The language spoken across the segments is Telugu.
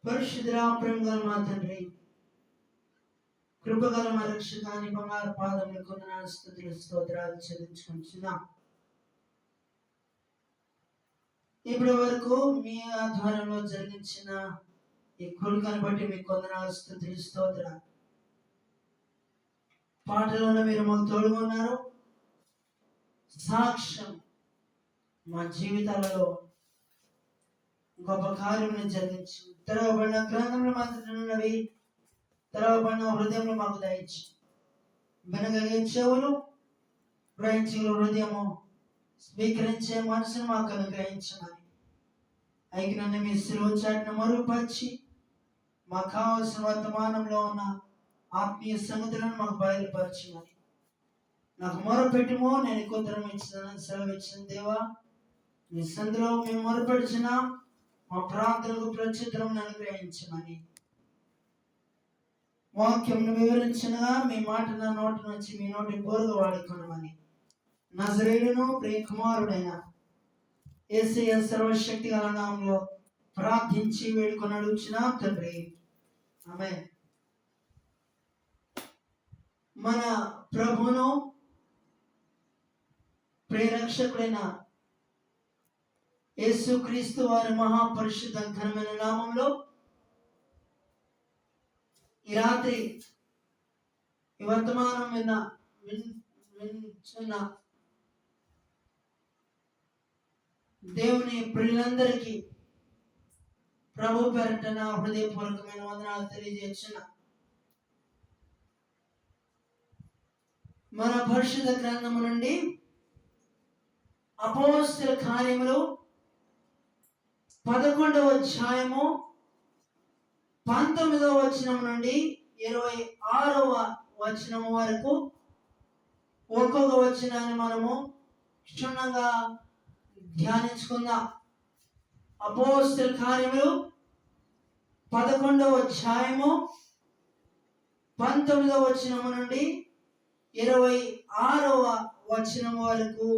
పరిశుద్ధ ప్రేమగల మా తండ్రి, కృపగల మా రక్షకాని బంగారు పాదములకు వందనాలు స్తుతులు స్తోత్రాలు చెల్లించుకుంటున్నాం. ఇప్పటి వరకు మీ ఆధ్వర్యంలో జరిగించిన ఈ కూడికను బట్టి మీకు వందనాలు స్తుతులు స్తోత్రాలు. పాటలను మీరు మాకు తోడుగా ఉన్నారు. సాక్ష్యం మా జీవితాలలో గొప్ప కార్యములు జరిగించి తెరవబడిన గ్రంథంలో మాత్రమే తెరవబడిన హృదయంలో మాకు దయచి వినగలిగే చెవులు, గ్రహించగల హృదయము, స్వీకరించే మనసును మాకు అనుగ్రహించమని ఐక్యనన్ను మీ శిలువ చాటును మరుగుపరిచి మాకు కావాల్సిన వర్తమానంలో ఉన్న ఆత్మీయ సంగతులను మాకు బయలుపరచమని నాకు మొరపెట్టుమో, నేను ఉత్తరం ఇచ్చిన సెలవు ఇచ్చిన దేవా, మీ సందులో మేము మొరపెడిచిన మా ప్రార్థనకు ప్రత్యుత్తరం అనుగ్రహించమని వాక్యంను వివరించగా మీ మాట నా నోటి నుంచి మీ నోటి బోరుగా వాడుకోనమని నజరేయుడును ప్రియ కుమారుడైన యేసయ్య సర్వశక్తి గల నామములో ప్రార్థించి వేడుకొని అడుగుచున్నాం తండ్రి, ఆమేన్. మన ప్రభువును ప్రియరక్షకుడైన యేసుక్రీస్తు వారి మహాపరిశుద్ధ ఘనమైన నామంలో ఈ రాత్రి ఈ వర్తమానం వింటున్న దేవుని ప్రియులందరికీ ప్రభు పేరిట నా హృదయపూర్వకమైన వందనాలు తెలియజేస్తున్నా. మన పరిశుద్ధ గ్రంథము నుండి అపోస్తల కార్యములు 11వ అధ్యాయము 19వ వచనం నుండి 26వ వచనం వరకు ఒక్కొక్క వచనాన్ని మనము క్షుణ్ణంగా ధ్యానించుకుందాం. అపోస్తల కార్యములు 11వ అధ్యాయము 19వ వచనం నుండి 26వ వచనం వరకు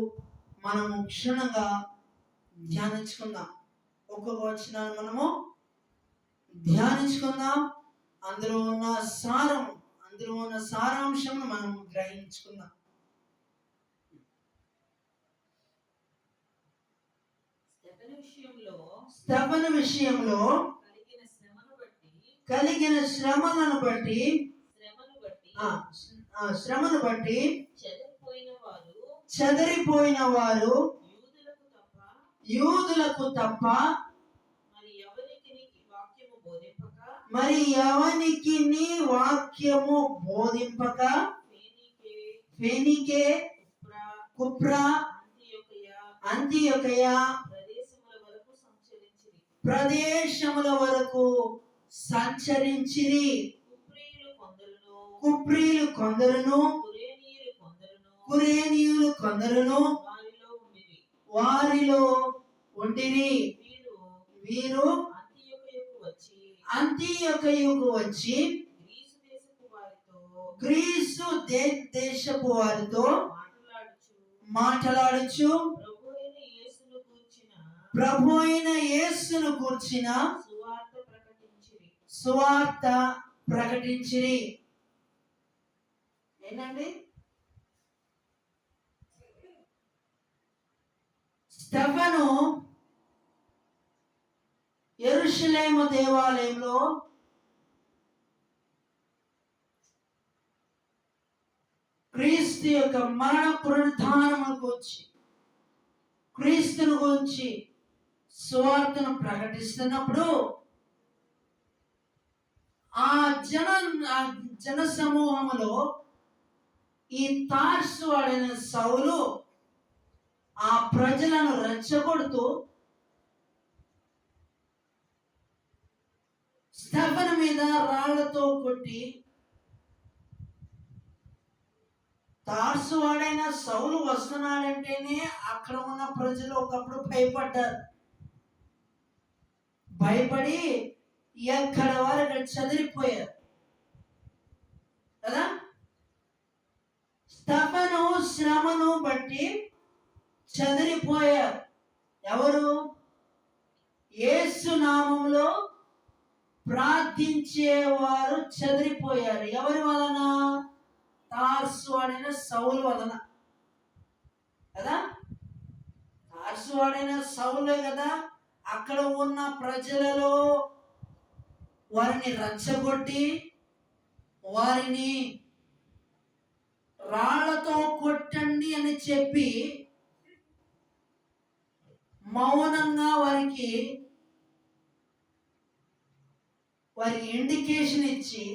మనము క్షుణ్ణంగా ధ్యానించుకుందాం. ఒక్కొక్క వచనాన్ని మనము ధ్యానించుకుందాం. అందులో ఉన్న సారాంశం మనం గ్రహించుకుందాం. స్తపన విషయంలో కలిగిన శ్రమలను బట్టి చెదరిపోయిన వారు యూదులకు తప్ప మరి ఎవనికి వాక్యము బోధింపక ఫెనీకే, కుప్రా, అంతియొకయ ప్రదేశముల వరకు సంచరించిరి. కుప్రీలు కొందరును కురేనీయులు కొందరును వారిలో ఉండిరి. వీరు అంతియొకయుకు వచ్చి గ్రీసు దేశపు వారితో మాట్లాడుచు ప్రభు అయిన యేసును గూర్చిన సువార్త ప్రకటించిరి. ఏంటండి? స్తెఫను యెరూషలేము దేవాలయంలో క్రీస్తు యొక్క మరణ పునరుద్ధానమును గురించి, క్రీస్తును గురించి సువార్తను ప్రకటిస్తున్నప్పుడు ఆ జన సమూహములో ఈ తార్సు వాడైన సౌలు ఆ ప్రజలను రెచ్చగొడుతూ స్తెఫను మీద రాళ్లతో కొట్టి, తార్సు వాడైన సౌలు వస్తున్నాడంటేనే అక్కడ ఉన్న ప్రజలు ఒకప్పుడు భయపడ్డారు. భయపడి ఎక్కడ వారు చదిరిపోయారు కదా. స్తెఫను శ్రమను బట్టి చెదిరిపోయారు. ఎవరు? యేసు నామములో ప్రార్థించేవారు చెదిరిపోయారు. ఎవరి వలన? తార్సు వాడైన సౌలు వలన కదా. తార్సు వాడైన సౌలే కదా అక్కడ ఉన్న ప్రజలలో వారిని రెచ్చగొట్టి వారిని రాళ్లతో కొట్టండి అని చెప్పి మౌనంగా వారికి ఇండికేషన్ ఇచ్చి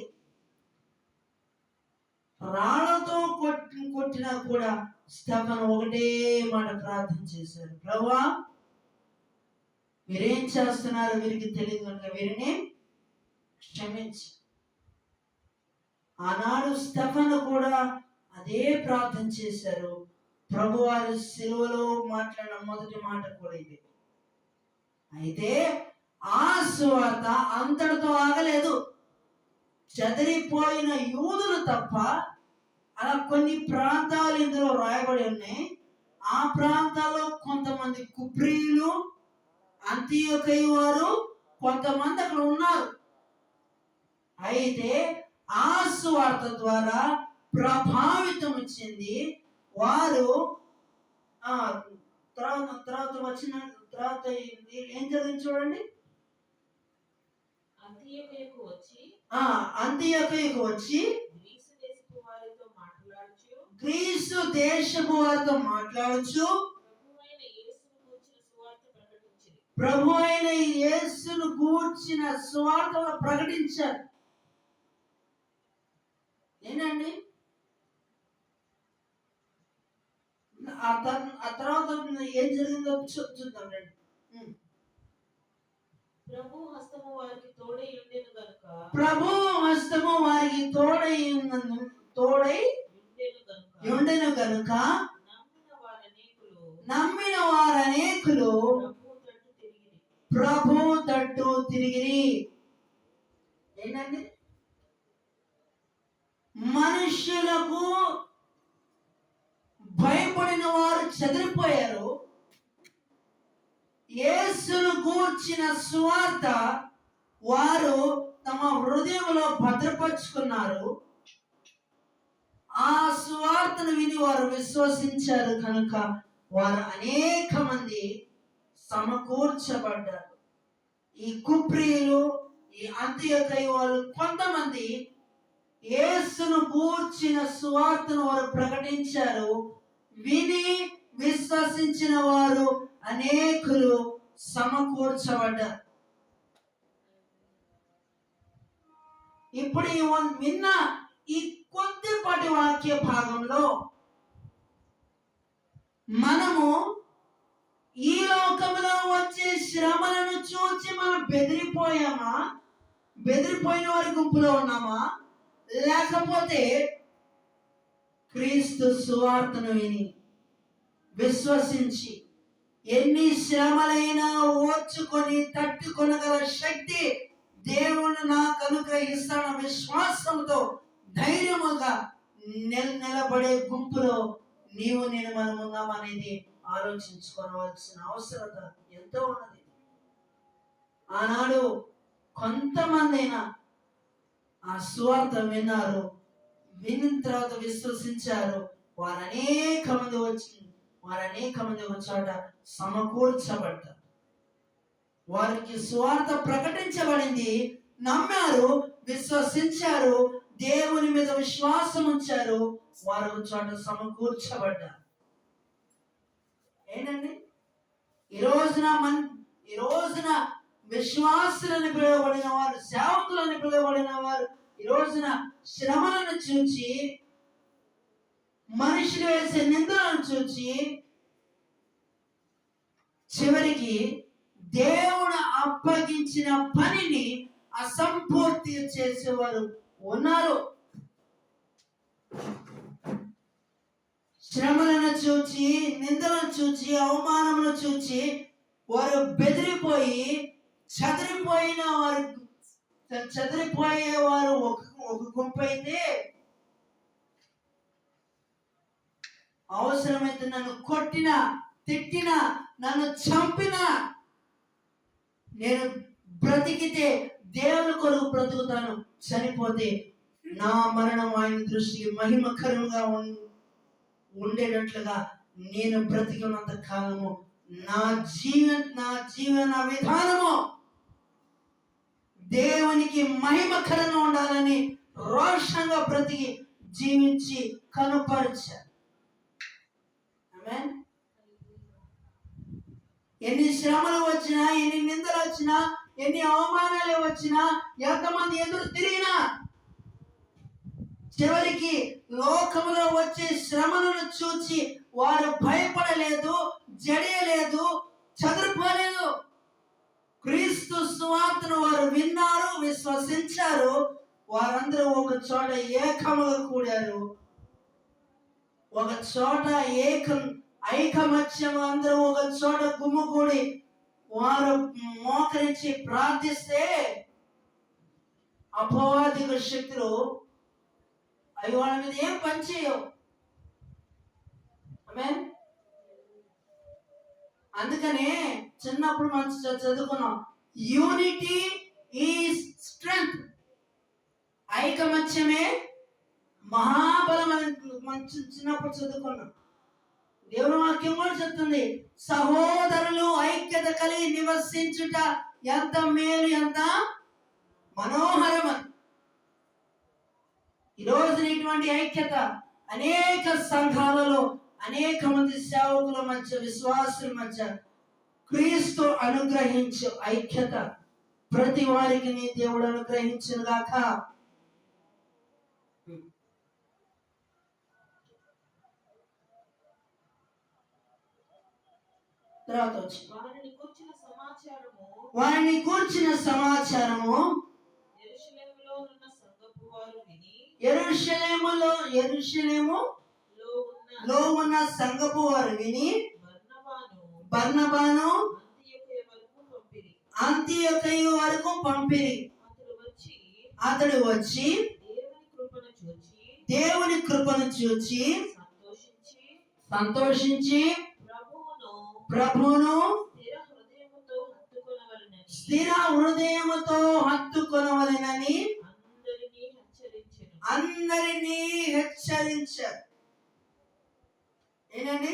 రాళ్లతో కొట్టినా కూడా స్టెఫను ఒకటే మాట ప్రార్థన చేశారు, ప్రభువా వీరేం చేస్తున్నారు వీరికి తెలియదు కనుక వీరిని క్షమించి. ఆనాడు స్టెఫను కూడా అదే ప్రార్థన చేశారు. ప్రభువారు సిలువలో మాట్లాడిన మొదటి మాట కూడా ఇది. అయితే ఆ సువార్త అంతటితో ఆగలేదు. చెదిరిపోయిన యూదులు తప్ప అలా కొన్ని ప్రాంతాలు ఇందులో రాయబడి ఉన్నాయి. ఆ ప్రాంతాల్లో కొంతమంది కుప్రీయులు, అంతియోకయ వారు కొంతమంది అక్కడ ఉన్నారు. అయితే ఆ సువార్త ద్వారా ప్రభావితం చెంది వారు తర్వాత వచ్చిన తర్వాత ఏం జరిగింది చూడండి. అంతియోకయకు వచ్చి గ్రీసు దేశపు వారితో మాట్లాడుచు ప్రభు అయిన యేసును గూర్చిన సువార్త ప్రకటించారు. ఏంటండి ఆ తర్వాత ఏం జరిగిందో చూద్దాం రండి. ప్రభు హస్తము వారికి తోడై ఉండెను గనుక నమ్మిన వారనేకులు ప్రభు తట్టు తిరిగిరి. ఏంటండి మనుష్యులకు భయపడిన వారు చెదిరిపోయారు. యేసును గూర్చిన సువార్త వారు తమ హృదయంలో భద్రపరుచుకున్నారు. ఆ సువార్తను విని వారు విశ్వసించారు కనుక వారు అనేక మంది సమకూర్చబడ్డారు. ఈ కుప్రీయులు, ఈ అంతియోకయ వాళ్ళు కొంతమంది యేసును గూర్చిన సువార్తను వారు ప్రకటించారు. విని విశ్వసించిన వారు అనేకులు సమకూర్చబడ్డారు. ఇప్పుడు విన్న ఈ కొద్దిపాటి వాక్య భాగంలో మనము ఈ లోకంలో వచ్చే శ్రమలను చూచి మనం బెదిరిపోయామా? బెదిరిపోయిన వారి గుంపులో ఉన్నామా? లేకపోతే క్రీస్తు సువార్తను విని విశ్వసించి ఎన్ని శ్రమలైనా ఓర్చుకొని తట్టుకొనగల శక్తి దేవుడు నాకు అనుగ్రహిస్తాన విశ్వాసంతో ధైర్యముగా నిలబడే గుంపులో నీవు నేను మనం ఉన్నామనేది ఆలోచించుకోవాల్సిన అవసరత ఎంతో ఉన్నది. ఆనాడు కొంతమంది అయినా ఆ సువార్త విన్నారు, విన్న తర్వాత విశ్వసించారు. వారు అనేక మంది వచ్చాడ సమకూర్చబడ్డారు. వారికి సువార్త ప్రకటించబడింది, నమ్మారు, విశ్వసించారు, దేవుని మీద విశ్వాసం ఉంచారు, వారు చోట సమకూర్చబడ్డారు. ఏంటండి ఈ రోజున విశ్వాసులని పిలువబడిన వారు, సేవకులని పిలువబడిన వారు ఈ రోజున శ్రమలను చూచి, మనుషులు వేసే నిందలను చూచి చివరికి దేవుడు అప్పగించిన పనిని అసంపూర్తి చేసేవారు ఉన్నారు. శ్రమలను చూచి, నిందలను చూచి, అవమానములను చూచి వారు బెదిరిపోయి చదిరిపోయేవారు ఒక గుంపు అయితే, అవసరమైతే నన్ను కొట్టినా, తిట్టినా, నన్ను చంపినా, నేను బ్రతికితే దేవుని కొరకు బ్రతుకుతాను, చనిపోతే నా మరణం ఆయన దృష్టికి మహిమకరంగా ఉండేటట్లుగా నేను బ్రతికినంత కాలము నా జీవన విధానము దేవునికి మహిమకరంగా ఉండాలని రోషంగా బ్రతికి జీవించి కనుపరిచారు. ఆమేన్. ఎన్ని శ్రమలు వచ్చినా, ఎన్ని నిందలు వచ్చినా, ఎన్ని అవమానాలు వచ్చినా, ఎంతమంది ఎదురు తిరిగినా చివరికి లోకములో వచ్చే శ్రమలను చూచి వారు భయపడలేదు, జడియలేదు, చదురుకోలేదు. క్రీస్తు సువార్తను వారు విన్నారు, విశ్వసించారు. వారందరూ ఒక చోట ఏకముగా కూడారు. ఒక చోట ఐకమత్యం అందరూ ఒక చోట గుమ్ముకూడి వారు మోకరించి ప్రార్థిస్తే అపవాదిక శక్తులు అవి వాళ్ళ మీద ఏం పనిచేయవు. ఆమేన్. అందుకనే చిన్నప్పుడు మనం చదువుకున్నాం, యూనిటీ ఈజ్ స్ట్రెంగ్త్. ఐకమత్యమే మహాబలం అని మనం చిన్నప్పుడు చదువుకున్నాం. దేవుని వాక్యం కూడా చెప్తుంది, సహోదరులు ఐక్యత కలిగి నివసించుట ఎంత మేలు, ఎంత మనోహరం. ఈరోజు ఇటువంటి ఐక్యత అనేక సంఘాలలో, అనేక మంది సేవకుల మధ్య, విశ్వాసుల మధ్య క్రీస్తు అనుగ్రహించు ఐక్యత ప్రతి వారికి నీ దేవుడు అనుగ్రహించును గాక. తర్వాత వచ్చి వారిని కూర్చిన సమాచారము యెరూషలేములో ఉన్న సంఘపు వారు విని బర్నబాను అంతియొకయ వరకు పంపిరి. అతడు వచ్చి దేవుని కృపను చూచి సంతోషించి ప్రభువును స్థిర హృదయముతో హత్తుకొనవలెనని అందరినీ హెచ్చరించారు. ఏంటండి,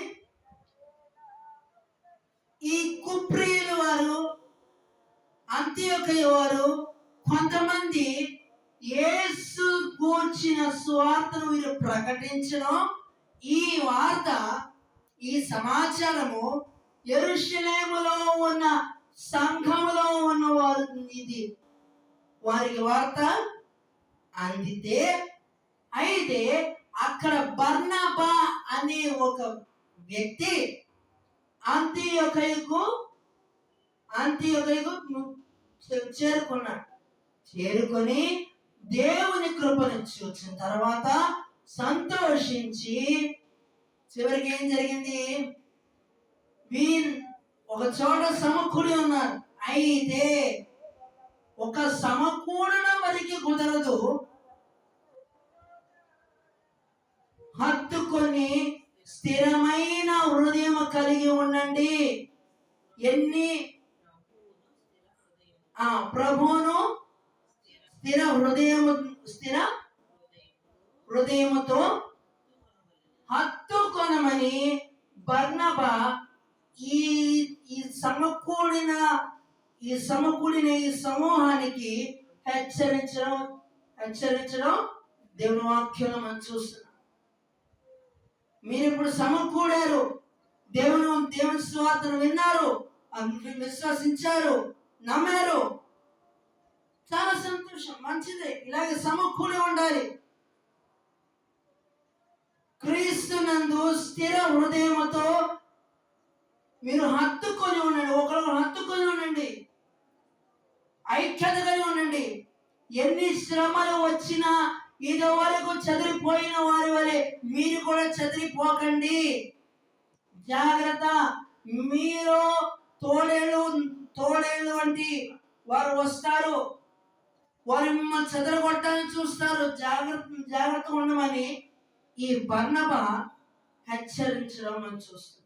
ఈ కుప్రీయుల వారు, అంతియొకయ వారు కొంతమంది యేసు గూర్చిన సువార్తను వీరు ప్రకటించడం, ఈ వార్త, ఈ సమాచారము యెరూషలేములో ఉన్న సంఘములో ఉన్న వారు ఇది వారికి వార్త అందితే, అయితే అక్కడ బర్నబా అనే ఒక వ్యక్తి అంతియొకయకు చేరుకున్నాడు. చేరుకొని దేవుని కృపను చూసిన తర్వాత సంతోషించి, చివరికి ఏం జరిగింది, వీరు ఒక చోట సమకూడి ఉన్నారు. అయితే ఒక సమకూడడం వరకు కుదరదు, హత్తుకొని స్థిరమైన హృదయం కలిగి ఉండండి. ప్రభువును స్థిర హృదయముతో హత్తుకొనమని బర్నబా ఈ సమకూడిన ఈ సమూహానికి హెచ్చరించడం దేవుని వాక్యం మనం చూస్తున్నాం. మీరు ఇప్పుడు సమకూడారు, దేవుని సువార్తను విన్నారు, విశ్వసించారు, నమ్మారు, చాలా సంతోషం, మంచిదే. ఇలాగే సమకూడి ఉండాలి. క్రీస్తునందు స్థిర హృదయముతో మీరు హత్తుకొని ఉండండి, ఒకరు హత్తుకొని ఉండండి, ఐక్యతగానే ఉండండి. ఎన్ని శ్రమలు వచ్చినా ఇదివరకు చెదిరిపోయిన వారి వలె మీరు కూడా చెదిరిపోకండి. జాగ్రత్త. మీరు తోడేళ్ళు వంటి వారు వస్తారు, వారు మిమ్మల్ని చెదరగొట్టాలని చూస్తారు. జాగ్రత్త ఉండమని ఈ బర్నబా హెచ్చరించడం మనం చూస్తున్నాం.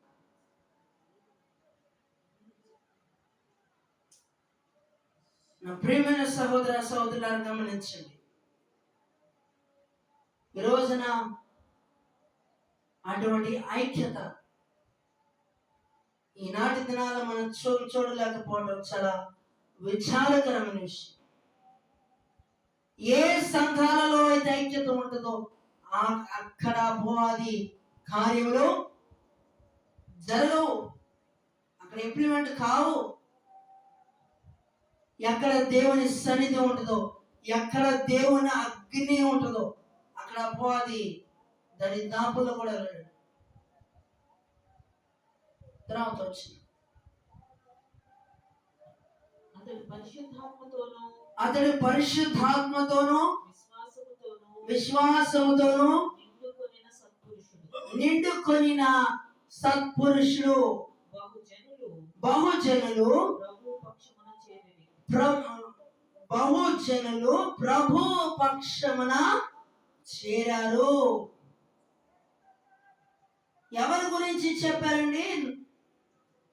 నా ప్రియమైన సహోదర సహోదరులను గమనించండి. ఈ రోజున అటువంటి ఐక్యత ఈనాటి దినాల మనం చూడలేకపోవడం చాలా విచారకరమైన విషయం. ఏ సంఘాలలో అయితే ఐక్యత ఉంటుందో అక్కడ అది కార్యములు జరగవు, అక్కడ ఇంప్లిమెంట్ కావు. ఎక్కడ దేవుని సన్నిధి ఉంటుందో, ఎక్కడ దేవుని అగ్ని ఉంటుందో అక్కడ అది దాని దాపులో కూడా వెళ్ళాడు. తర్వాత వచ్చింది అతడు పరిశుద్ధాత్మతోనూ విశ్వాసముతోనూ నిండుకొనిన సత్పురుషుడు. బహుజనులు ప్రభు పక్షమున చేరారు. ఎవరి గురించి చెప్పారండి?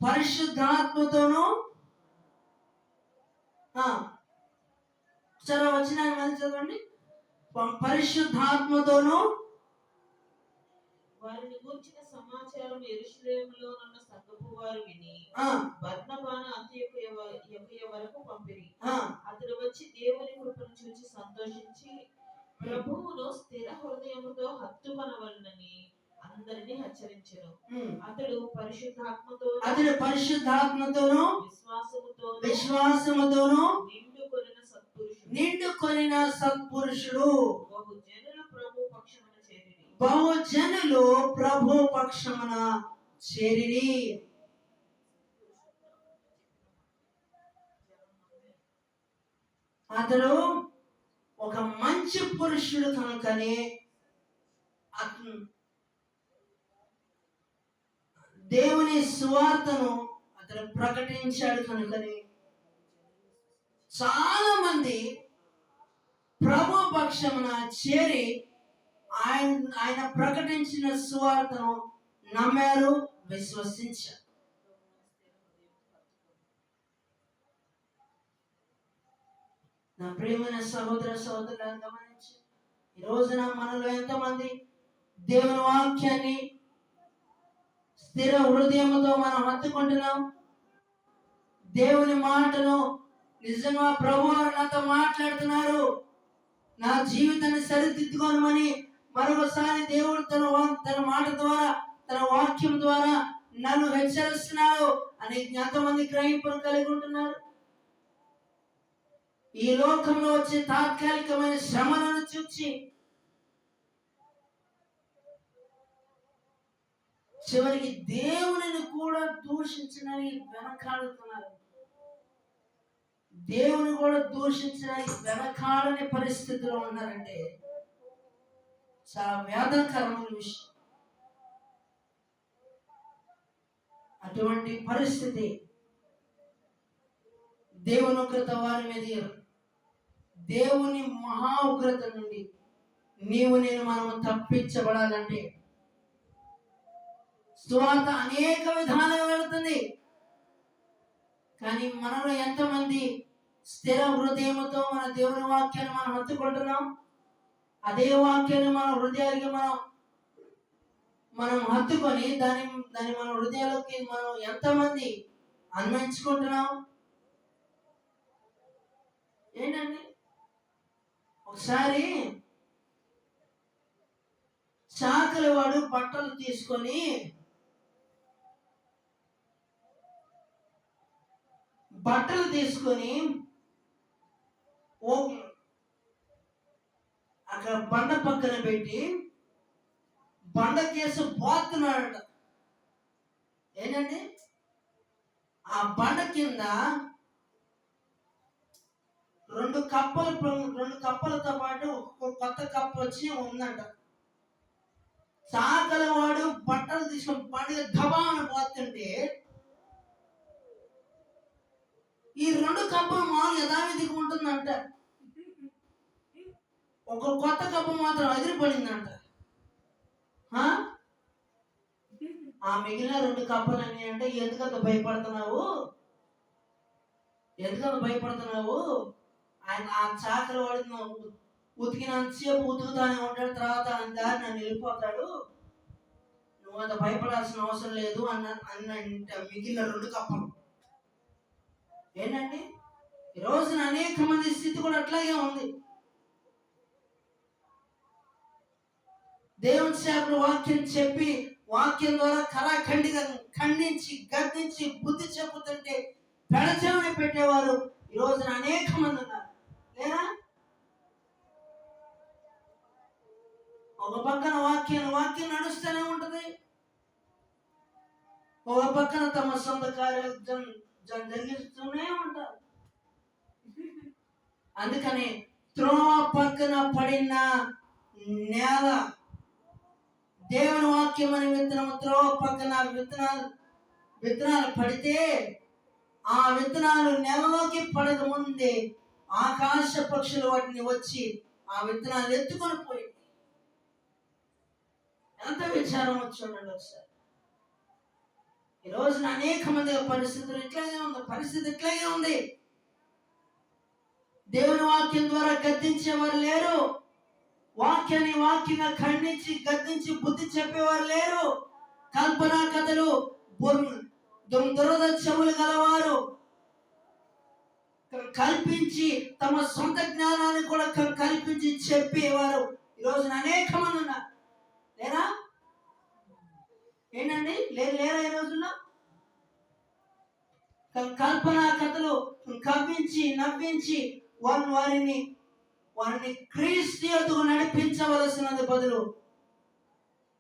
పరిశుద్ధాత్మతోనూ వచ్చిన చదవండి. పరిశుద్ధాత్మతోనూ వారిని గూర్చిన సమాచారం యెరూషలేములో ఉన్న సంఘపు వారు విని బర్నబాను అంతియోకియ వరకు పంపిరి. అతడు వచ్చి దేవుని కృపను చూచి సంతోషించి ప్రభువును స్థిర హృదయముతో హత్తుకొనవలెనని అందరినీ హెచ్చరించెను. అతడు పరిశుద్ధాత్మతోనూ విశ్వాసముతోనూ నిండుకొనిన సత్పురుషుడు. బహుజనులు ప్రభు పక్షమున చేరిరి. అతడు ఒక మంచి పురుషుడు కనుకనే దేవుని సువార్తను అతను ప్రకటించాడు కనుకనే చాలా మంది ప్రభు పక్షమున చేరి ఆయన ప్రకటించిన సువార్తను నమ్మారు, విశ్వసించారు. నా ప్రియమైన సహోదర సహోదరులను గమనించి ఈ రోజున మనలో ఎంతమంది దేవుని వాక్యాన్ని స్థిర హృదయంతో మనం హత్తుకుంటున్నాం? దేవుని మాటను నిజంగా ప్రభువు నాతో మాట్లాడుతున్నారు, నా జీవితాన్ని సరిదిద్దుకోనమని మరొకసారి దేవుడు తన మాట ద్వారా, తన వాక్యం ద్వారా నన్ను హెచ్చరిస్తున్నాడు అని ఎంతమంది గ్రహింపును కలిగి ఉంటున్నారు? ఈ లోకంలో వచ్చే తాత్కాలికమైన శ్రమలను చూచి చివరికి దేవునిని కూడా దూషించడానికి వెనకాడుతున్నారు. దేవుని కూడా దూషించడానికి వెనకాడని పరిస్థితిలో ఉన్నారంటే చాలా వేదనకరమైన విషయం. అటువంటి పరిస్థితి దేవుని ఉగ్రత వారి మీద, దేవుని మహా ఉగ్రత నుండి నేను మనము తప్పించబడాలంటే సువార్త అనేక విధాలుగా వెళుతుంది. కానీ మనలో ఎంతమంది స్థిర హృదయంతో మన దేవుని వాక్యాన్ని మనం హత్తుకుంటున్నాం? అదే వాక్యాన్ని మన హృదయాలకి మనం హత్తుకొని దాన్ని మన హృదయాలకి మనం ఎంతమంది అన్వయించుకుంటున్నాం? ఏంటండి, ఒకసారి చాకలి వాడు బట్టలు తీసుకొని అక్కడ బండ పక్కన పెట్టి బండ కేసు పోతున్నాడట. ఏంటండి, ఆ బండ కింద రెండు కప్పలతో పాటు ఒక కొత్త కప్ప వచ్చి ఉందంట. చాకలి వాడు బట్టలు తీసుకొని బండి ధబాను పోతుంటే ఈ రెండు కప్పలు మామూలు యథావిధిగా ఉంటుందంట. ఒక కొత్త కప్ప మాత్రం ఎదిరిపడిందంట. ఆ మిగిలిన రెండు కప్పలు అని అంటే ఎందుకంత భయపడుతున్నావు? ఎందుకు భయపడుతున్నావు? ఆయన ఆ చాకలి వాడిని ఉతికినంతసేపు ఉతుకుతానే ఉంటాడు, తర్వాత ఆయన దారి నన్ను వెళ్ళిపోతాడు, నువ్వు అంత భయపడాల్సిన అవసరం లేదు అన్న మిగిలిన 2 కప్పలు. ఏంటండి, ఈ రోజున అనేక మంది స్థితి కూడా అట్లాగే ఉంది. దేవుని సేవకుడు వాక్యం చెప్పి వాక్యం ద్వారా కరాఖండిగా ఖండించి గద్దించి బుద్ధి చెప్పుతుంటే పెడచెవిన పెట్టేవారు ఈ రోజున అనేక మంది ఉన్నారు, లేరా? ఒక పక్కన వాక్యం నడుస్తూనే ఉంటది, ఒక పక్కన తమ సొంత కార్యాలు జరిగిస్తూనే ఉంటారు. అందుకని త్రోవ పక్కన పడిన నేల, దేవుని వాక్యం అనే విత్తనము త్రోవ పక్కన విత్తనాలు పడితే ఆ విత్తనాలు నెలలోకి పడక ముందే ఆకాశ పక్షులు వాటిని వచ్చి ఆ విత్తనాలు ఎత్తుకొని పోయి. ఎంత విచారం చూడండి ఒకసారి. ఈ రోజున అనేక మంది పరిస్థితి ఇట్లాగే ఉంది. దేవుని వాక్యం ద్వారా గద్దించేవారు లేరు, వాక్యంగా ఖండించి గద్దించి బుద్ధి చెప్పేవారు లేరు. కల్పనా కథలు, దురద చెవులు గలవారు కల్పించి తమ సొంత జ్ఞానాన్ని కూడా కల్పించి చెప్పేవారు ఈ రోజున అనేక మంది ఉన్నారు, లేరా? ఏంటండి, లేరా? ఈ రోజుల్లో కల్పనా కథలు కవ్వించి నవ్వించి వారిని క్రీస్తు యొద్దకు నడిపించవలసినది బదులు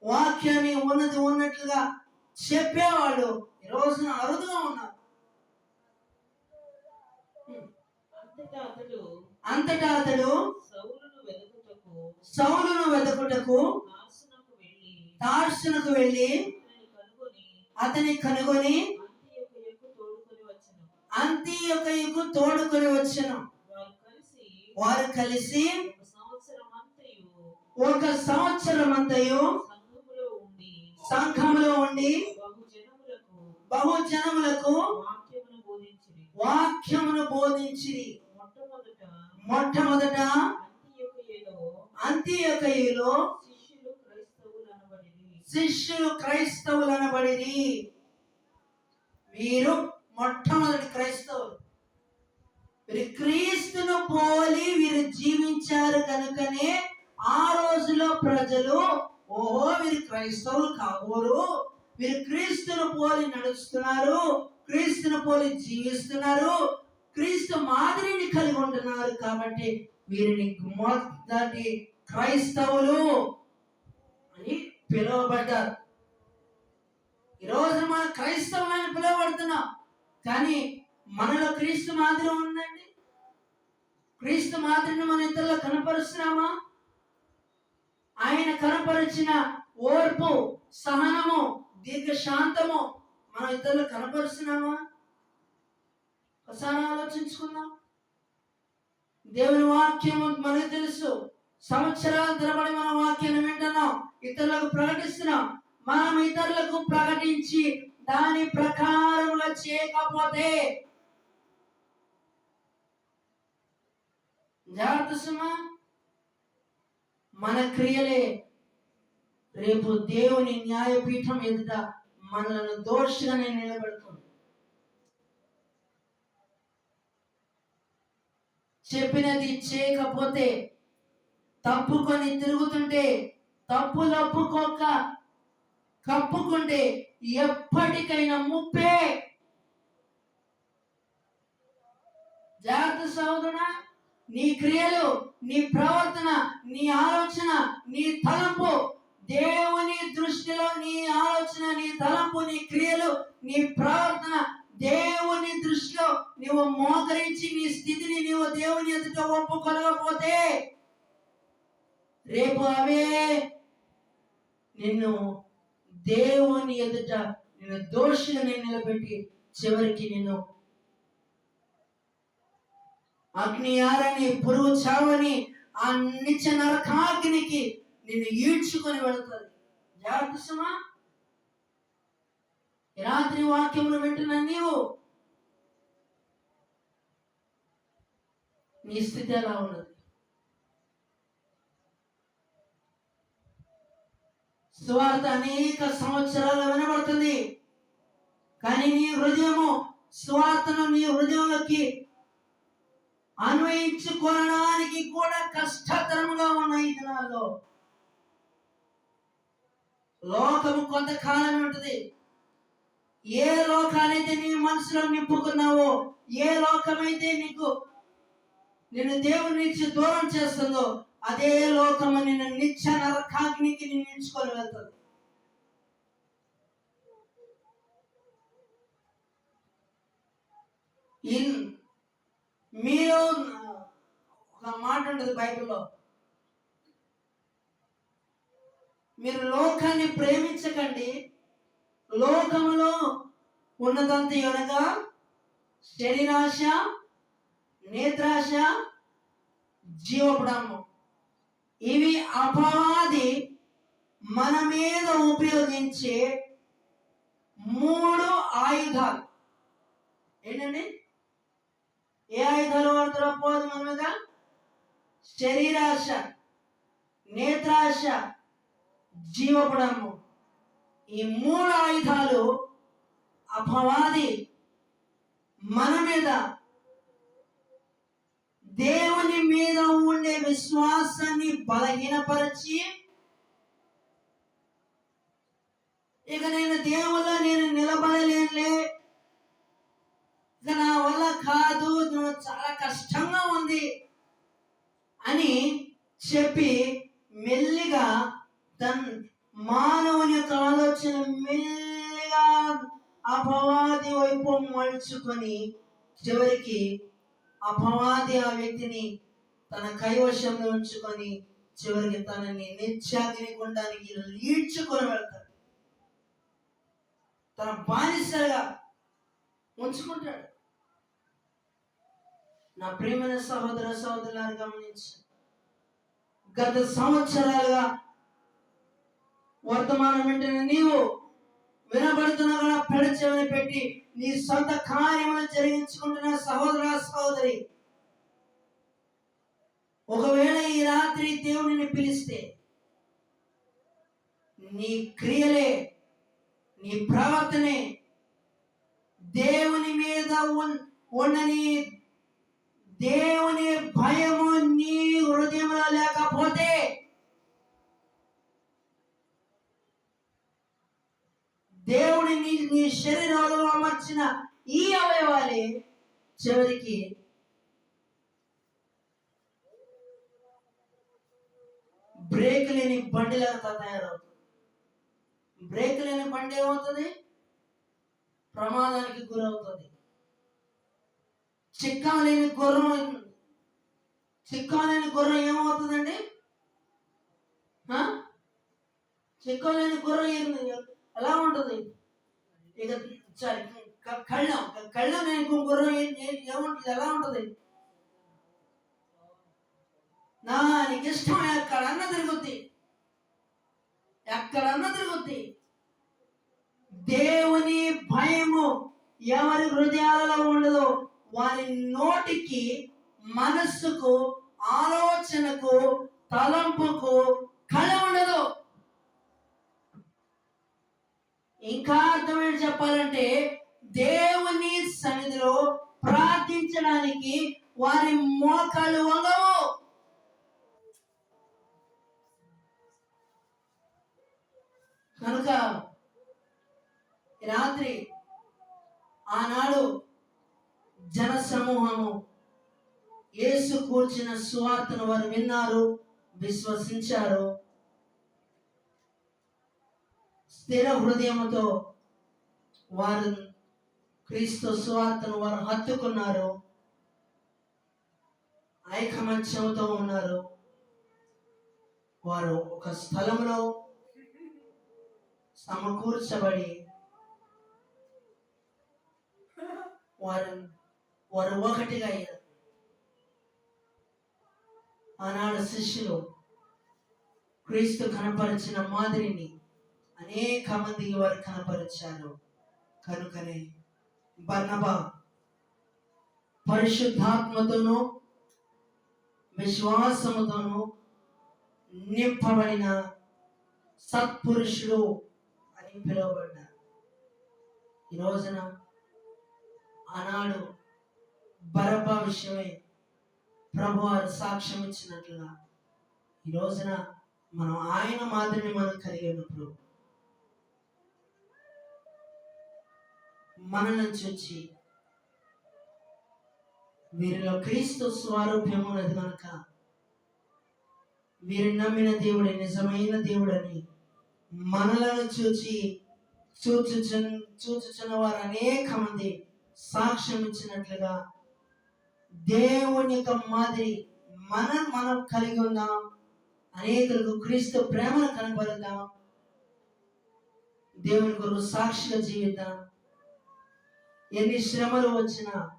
వాక్యాన్ని ఉన్నట్లుగా చెప్పేవాళ్ళు ఈ రోజున అరుదుగా ఉన్నారు. అంతటా అతడు సౌలును వెతుకుటకు తార్సునకు వెళ్ళి అతని కనుగొని అంతియొకయుకు తోడుకొని వచ్చెను. వారు కలిసి 1 సంవత్సరమంతయు సంఘములో ఉండి బహుజనములకు వాక్యమును బోధించిరి. మొట్టమొదట అంతియొకయులో శిష్యులు క్రైస్తవులనబడిరి. వీరు మొట్టమొదటి క్రైస్తవులు. వీరు క్రీస్తును పోలి వీరు జీవించారు కనుకనే ఆ రోజులో ప్రజలు ఓహో వీరు క్రైస్తవులు కాబోరు, వీరు క్రీస్తును పోలి నడుస్తున్నారు, క్రీస్తును పోలి జీవిస్తున్నారు, క్రీస్తు మాదిరిని కలిగి ఉంటున్నారు కాబట్టి వీరిని మొదటి క్రైస్తవులు అని పిలువబడ్డారు. ఈరోజు మనం క్రైస్తవులని పిలువబడుతున్నాం, కానీ మనలో క్రీస్తు మాదిరి ఉందండి? క్రీస్తు మాదిరిని మన ఇతరులు కనపరుస్తున్నామా? ఆయన కనపరిచిన ఓర్పు, సహనము, దీర్ఘశాంతము మన ఇతరులు కనపరుస్తున్నామా? ఒకసారి ఆలోచించుకుందాం. దేవుని వాక్యం మనకు తెలుసు, సంవత్సరాల తరబడి మన వాక్యాన్ని వింటున్నాం, ఇతరులకు ప్రకటిస్తున్నాం. మనం ఇతరులకు ప్రకటించి దాని ప్రకారంగా చేయకపోతే జాగ్రత్త సుమా, మన క్రియలే రేపు దేవుని న్యాయపీఠం ఎదుట మనల్ని దోషిగానే నిలబెడుతుంది. చెప్పినది చేయకపోతే, తప్పుకొని తిరుగుతుంటే, తప్పులు ఒప్పుకోక కప్పుకుంటే ఎప్పటికైనా ముప్పే. జాగ్రత్త సోదరుడా, నీ క్రియలు, నీ ప్రవర్తన, నీ ఆలోచన, నీ తలంపు దేవుని దృష్టిలో, నీ ఆలోచన, నీ తలంపు, నీ క్రియలు, నీ ప్రవర్తన దేవుని దృష్టిలో నువ్వు మోకరించి నీ స్థితిని నీవు దేవుని ఎదుట ఒప్పుకొనకపోతే రేపు అవే నిన్ను దేవుని ఎదుట నిన్ను దోషిగా నిలబెట్టి చివరికి నిన్ను అగ్ని ఆరని, పురుగు చావని ఆ నిత్య నరకాగ్నికి నిన్ను ఈడ్చుకొని వెళుతుంది. జాగ్రత్త సుమా. రాత్రి వాక్యమును వింటున్న నీవు నీ స్థితి ఎలా ఉన్నది? సువార్త అనేక సంవత్సరాలు వినబడుతుంది, కానీ నీ హృదయము సువార్తను నీ హృదయంలోకి అన్వయించుకోవడానికి కూడా కష్టతరముగా ఉన్నాయి ఈ దినాల్లో. లోకము కొంతకాలం ఉంటుంది. ఏ లోకానైతే నీ మనసులో నింపుకున్నావో, ఏ లోకమైతే నిన్ను దేవుని నుంచి దూరం చేస్తుందో, అదే లోకము నిన్ను నిత్య నరకాగ్నికి నించుకొని వెళ్తుంది. మీరు ఒక మాట ఉంటుంది బైబిల్లో, మీరు లోకాన్ని ప్రేమించకండి, లోకములో ఉన్నదంతా అనగా శరీరాశ, నేత్రాశ, జీవపడము, ఇవి అపవాది మన మీద ఉపయోగించే 3 ఆయుధాలు. ఏంటండి? ఏ ఆయుధాలు వాడతారో అపవాది మన మీద? శరీరాశ, నేత్రాశ, జీవపడము. ఈ 3 ఆయుధాలు అపవాది మన మీద, దేవుని మీద ఉండే విశ్వాసాన్ని బలహీనపరిచి, ఇక నేను దేవుల్లో నేను నిలబడలేనులే, ఇక నా వల్ల కాదు, చాలా కష్టంగా ఉంది అని చెప్పి మెల్లిగా మానవుని యొక్క ఆలోచన మెల్లిగా అపవాది వైపు మలుచుకొని, చివరికి అపవాది ఆ వ్యక్తిని తన కైవశంలో ఉంచుకొని చివరికి తనని నిత్యాగ్ని గుండానికి ఈడ్చుకొని వెళ్తాడు. తన బానిసగా ఉంచుకుంటాడు. నా ప్రియమైన సహోదర సహోదరులను గమనించి, గత సంవత్సరాలుగా వర్తమానం వెంటనే నీవు వినబడుతున్నా కూడా పెడచెవిని పెట్టి నీ సొంత కార్యములు జరిగించుకుంటున్న సహోదర సహోదరి, ఒకవేళ ఈ రాత్రి దేవుడిని పిలిస్తే నీ క్రియలే, నీ ప్రవర్తనే, దేవుని మీద ఉండని దేవుని భయము నీ హృదయంలో లేకపోతే, దేవుని నీ శరీరంలో అమర్చిన ఈ అవయవాలే చివరికి బ్రేక్ లేని బండిలాగా తయారవుతుంది. బ్రేక్ లేని బండి ఏమవుతుంది? ప్రమాదానికి గురవుతుంది. చిక్కా లేని గుర్రం ఏమవుతుందండి? చిక్కా లేని గుర్రం ఎలా ఉంటుంది? ఇక కళ్ళం లేని గుర్రం ఏముంటుంది? ఎలా ఉంటుంది? నీకు ఇష్టం ఎక్కడన్నా తిరుగుద్ది. దేవుని భయము ఎవరి హృదయాలలో ఉండదో వారి నోటికి, మనస్సుకు, ఆలోచనకు, తలంపుకు కళ ఉండదు. ఇంకా అర్థమైన చెప్పాలంటే, దేవుని సన్నిధిలో ప్రార్థించడానికి వారి మోకాలు వంగవు. కనుక రాత్రి ఆనాడు జన సమూహము యేసు కూర్చిన సువార్తను వారు విన్నారు, విశ్వసించారు. స్థిర హృదయముతో వారు క్రీస్తు సువార్తను వారు హత్తుకున్నారు, ఐకమత్యంతో ఉన్నారు. వారు ఒక స్థలంలో సమకూర్చబడి వారు ఒకటిగా అయ్యారు. ఆనాడు శిష్యులు క్రీస్తు కనపరిచిన మాదిరిని అనేక మందికి వారు కనపరిచారు. కనుకనే బర్నబా పరిశుద్ధాత్మతోనూ విశ్వాసముతోను నింపబడిన సత్పురుషుడు అని పిలువబడ్డారు. ఈ రోజున ఆనాడు బరబ్బా విషయమై ప్రభువారు సాక్ష్యం ఇచ్చినట్లుగా ఈ రోజున మనం ఆయన మాదిరిని మనం కలిగి ఉన్నప్పుడు మనల్ని చూచి వీరిలో క్రీస్తు స్వరూప్యం ఉన్నది కనుక వీరు నమ్మిన దేవుడే నిజమైన దేవుడని మనలను చూచుచున్న వారు అనేక మంది సాక్ష్యం ఇచ్చినట్లుగా దేవుని యొక్క మాదిరి మనం కలిగి ఉన్నాం. అనేకులకు క్రీస్తు ప్రేమను కనబరుద్దాం. దేవుని కొరకు సాక్షిగా జీవిద్దాం. ఎన్ని శ్రమలు వచ్చినా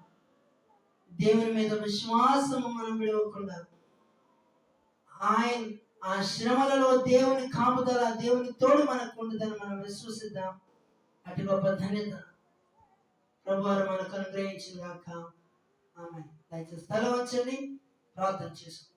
దేవుని మీద విశ్వాసము మనం విడవకుండా ఆ శ్రమలలో దేవుని కాపుదల, దేవుని తోడు మనకు ఉండదని మనం విశ్వసిద్దాం. అటు గొప్ప ధన్యత ప్రభువారు మనకు అనుగ్రహించిన గాక. ఆమేన్. దయచేసి తల వంచండి, ప్రార్థన చేసుకుందాం.